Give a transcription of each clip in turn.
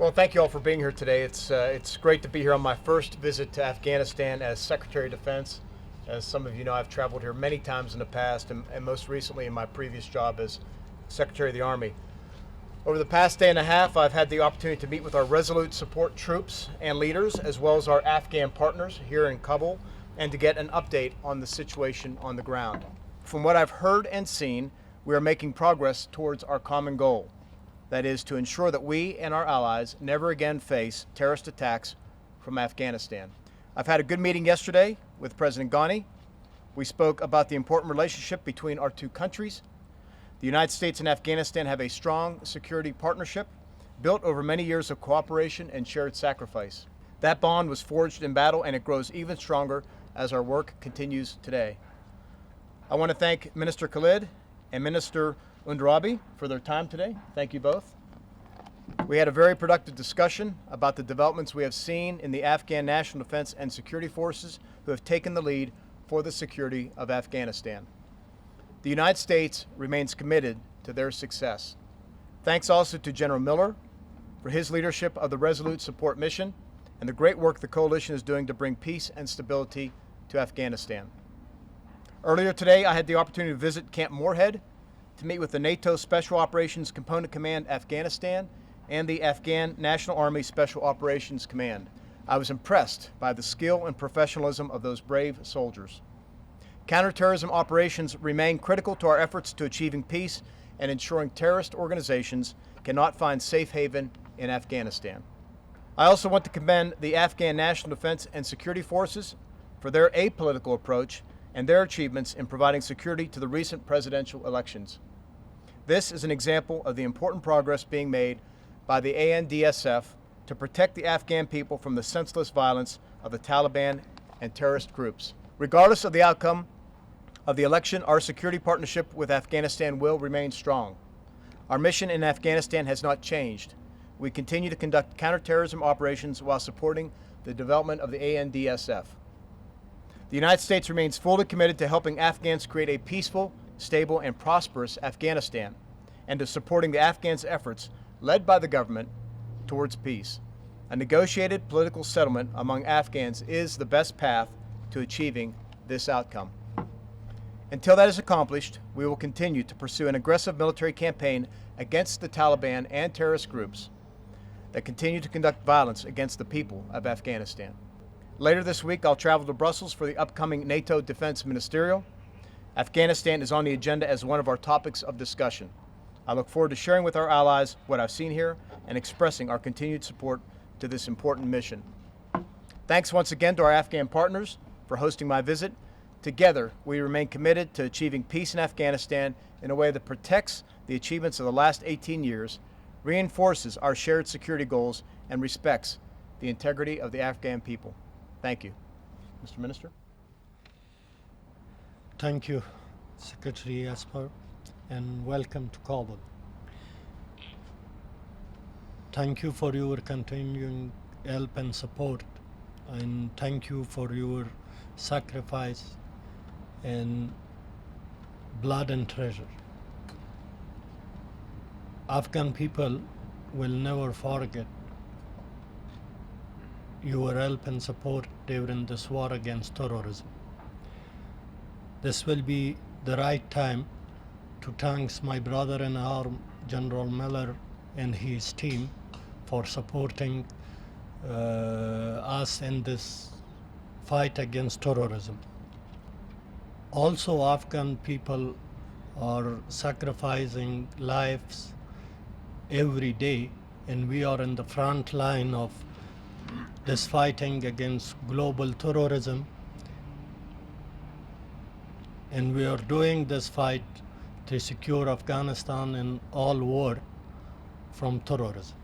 Well, thank you all for being here today. It's great to be here on my first visit to Afghanistan as Secretary of Defense. As some of you know, I've traveled here many times in the past, and most recently in my previous job as Secretary of the Army. Over the past day and a half, I've had the opportunity to meet with our resolute support troops and leaders, as well as our Afghan partners here in Kabul, and to get an update on the situation on the ground. From what I've heard and seen, we are making progress towards our common goal. That is to ensure that we and our allies never again face terrorist attacks from Afghanistan. I've had a good meeting yesterday with President Ghani. We spoke about the important relationship between our two countries. The United States and Afghanistan have a strong security partnership built over many years of cooperation and shared sacrifice. That bond was forged in battle, and it grows even stronger as our work continues today. I want to thank Minister Khalid and Minister Andarabi for their time today. Thank you both. We had a very productive discussion about the developments we have seen in the Afghan National Defense and Security Forces who have taken the lead for the security of Afghanistan. The United States remains committed to their success. Thanks also to General Miller for his leadership of the Resolute Support Mission and the great work the coalition is doing to bring peace and stability to Afghanistan. Earlier today, I had the opportunity to visit Camp Moorhead to meet with the NATO Special Operations Component Command Afghanistan and the Afghan National Army Special Operations Command. I was impressed by the skill and professionalism of those brave soldiers. Counterterrorism operations remain critical to our efforts to achieving peace and ensuring terrorist organizations cannot find safe haven in Afghanistan. I also want to commend the Afghan National Defense and Security Forces for their apolitical approach and their achievements in providing security to the recent presidential elections. This is an example of the important progress being made by the ANDSF to protect the Afghan people from the senseless violence of the Taliban and terrorist groups. Regardless of the outcome of the election, our security partnership with Afghanistan will remain strong. Our mission in Afghanistan has not changed. We continue to conduct counterterrorism operations while supporting the development of the ANDSF. The United States remains fully committed to helping Afghans create a peaceful, stable, and prosperous Afghanistan, and to supporting the Afghans' efforts, led by the government, towards peace. A negotiated political settlement among Afghans is the best path to achieving this outcome. Until that is accomplished, we will continue to pursue an aggressive military campaign against the Taliban and terrorist groups that continue to conduct violence against the people of Afghanistan. Later this week, I'll travel to Brussels for the upcoming NATO Defense Ministerial. Afghanistan is on the agenda as one of our topics of discussion. I look forward to sharing with our allies what I've seen here and expressing our continued support to this important mission. Thanks once again to our Afghan partners for hosting my visit. Together, we remain committed to achieving peace in Afghanistan in a way that protects the achievements of the last 18 years, reinforces our shared security goals, and respects the integrity of the Afghan people. Thank you. Mr. Minister. Thank you, Secretary Espere, and welcome to Kabul. Thank you for your continuing help and support, and thank you for your sacrifice and blood and treasure. Afghan people will never forget your help and support during this war against terrorism. This will be the right time to thank my brother in arms, General Miller, and his team for supporting us in this fight against terrorism. Also, Afghan people are sacrificing lives every day, and we are in the front line of this fighting against global terrorism, and we are doing this fight to secure Afghanistan and all world from terrorism.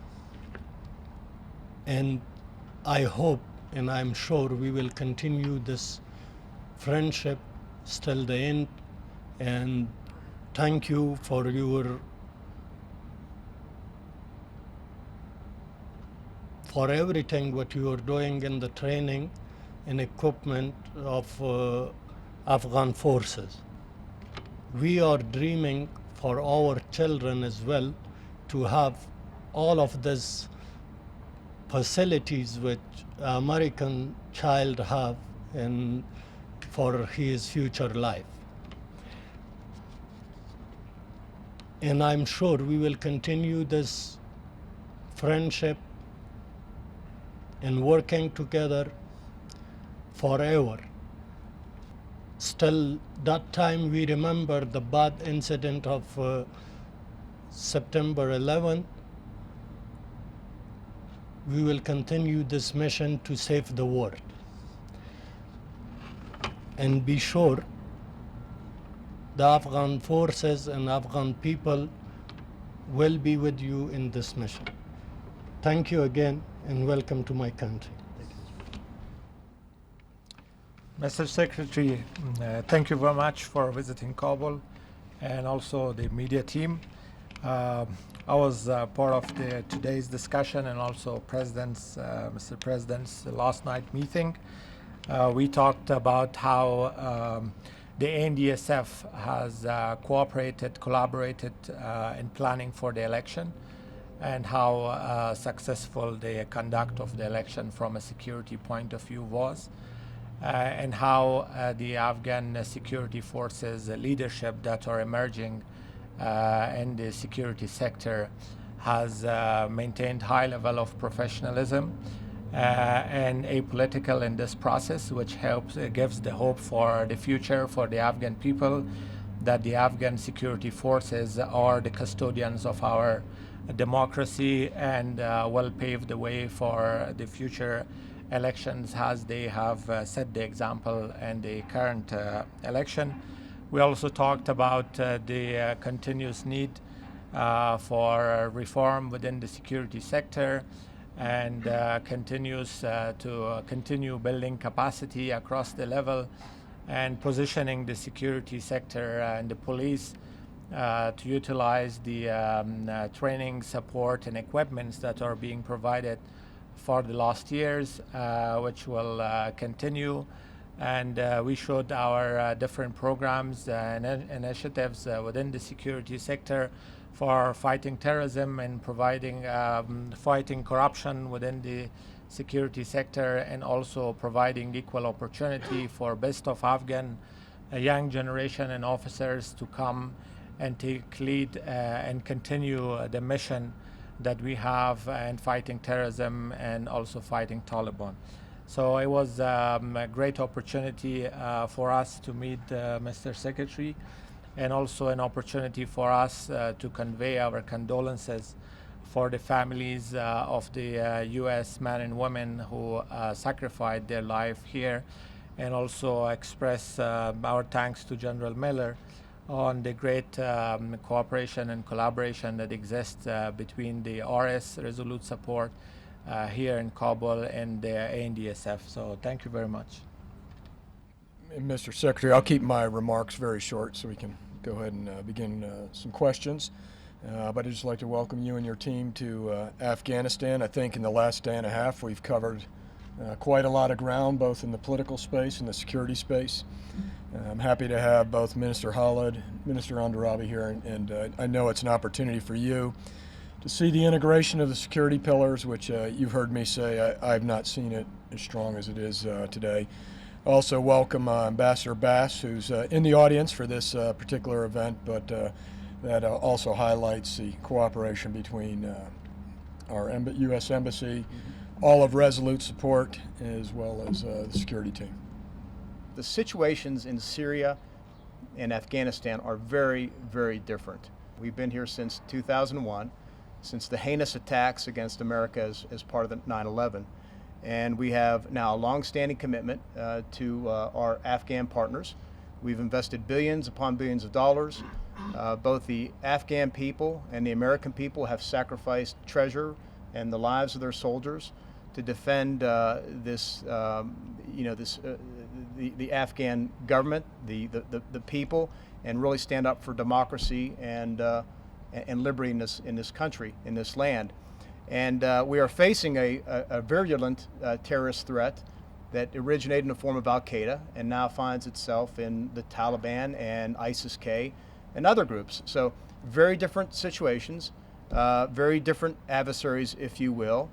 And I hope and I'm sure we will continue this friendship till the end, and thank you for everything what you are doing in the training and equipment of Afghan forces. We are dreaming for our children as well to have all of this facilities which American child have in for his future life. And I'm sure we will continue this friendship and working together forever. Still, that time we remember the bad incident of September 11th. We will continue this mission to save the world. And be sure the Afghan forces and Afghan people will be with you in this mission. Thank you again and welcome to my country. Mr. Secretary, thank you very much for visiting Kabul and also the media team. I was part of today's discussion and also Mr. President's last night meeting. We talked about how the NDSF has collaborated in planning for the election and how successful the conduct of the election from a security point of view was. And how the Afghan security forces leadership that are emerging in the security sector has maintained high level of professionalism and apolitical in this process, which gives the hope for the future for the Afghan people, that the Afghan security forces are the custodians of our democracy and will pave the way for the future elections as they have set the example in the current election. We also talked about the continuous need for reform within the security sector and continues to continue building capacity across the level and positioning the security sector and the police to utilize the training, support, and equipments that are being provided for the last years, which will continue. And we showed our different programs and initiatives within the security sector for fighting terrorism and fighting corruption within the security sector, and also providing equal opportunity for best of Afghan young generation and officers to come and take lead and continue the mission that we have in fighting terrorism and also fighting Taliban. So it was a great opportunity for us to meet Mr. Secretary, and also an opportunity for us to convey our condolences for the families of the U.S. men and women who sacrificed their life here, and also express our thanks to General Miller on the great cooperation and collaboration that exists between the RS Resolute Support here in Kabul and the ANDSF. So thank you very much. Mr. Secretary, I'll keep my remarks very short so we can go ahead and begin some questions. But I'd just like to welcome you and your team to Afghanistan. I think in the last day and a half we've covered quite a lot of ground, both in the political space and the security space. I'm happy to have both Minister Khalid, Minister Andarabi here, and I know it's an opportunity for you to see the integration of the security pillars, which you've heard me say I've not seen it as strong as it is today. Also welcome Ambassador Bass, who's in the audience for this particular event, but that also highlights the cooperation between our U.S. Embassy, all of Resolute Support, as well as the security team. The situations in Syria and Afghanistan are very, very different. We've been here since 2001, since the heinous attacks against America as part of the 9/11. And we have now a long-standing commitment to our Afghan partners. We've invested billions upon billions of dollars. Both the Afghan people and the American people have sacrificed treasure and the lives of their soldiers to defend the Afghan government, the people, and really stand up for democracy and liberty in this country, in this land. And we are facing a virulent terrorist threat that originated in the form of Al-Qaeda and now finds itself in the Taliban and ISIS-K and other groups. So very different situations, very different adversaries, if you will.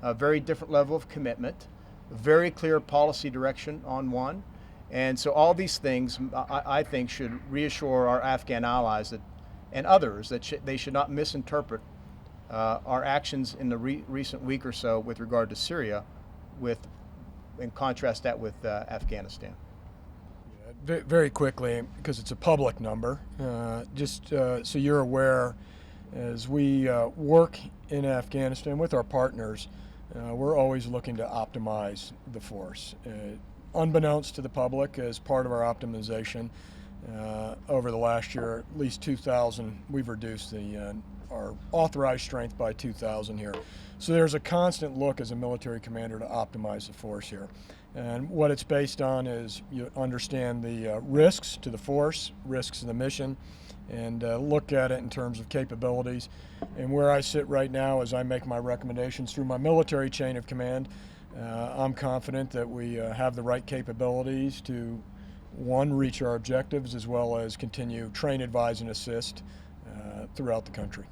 a very different level of commitment, very clear policy direction on one. And so all these things, I think, should reassure our Afghan allies that, and others that they should not misinterpret our actions in the recent week or so with regard to Syria, and contrast that with Afghanistan. Very quickly, because it's a public number, just so you're aware, as we work in Afghanistan with our partners, we're always looking to optimize the force. Unbeknownst to the public, as part of our optimization, over the last year, at least 2,000, we've reduced our authorized strength by 2,000 here. So there's a constant look as a military commander to optimize the force here. And what it's based on is you understand the risks to the force, risks to the mission, and look at it in terms of capabilities. And where I sit right now as I make my recommendations through my military chain of command, I'm confident that we have the right capabilities to, one, reach our objectives, as well as continue train, advise, and assist throughout the country.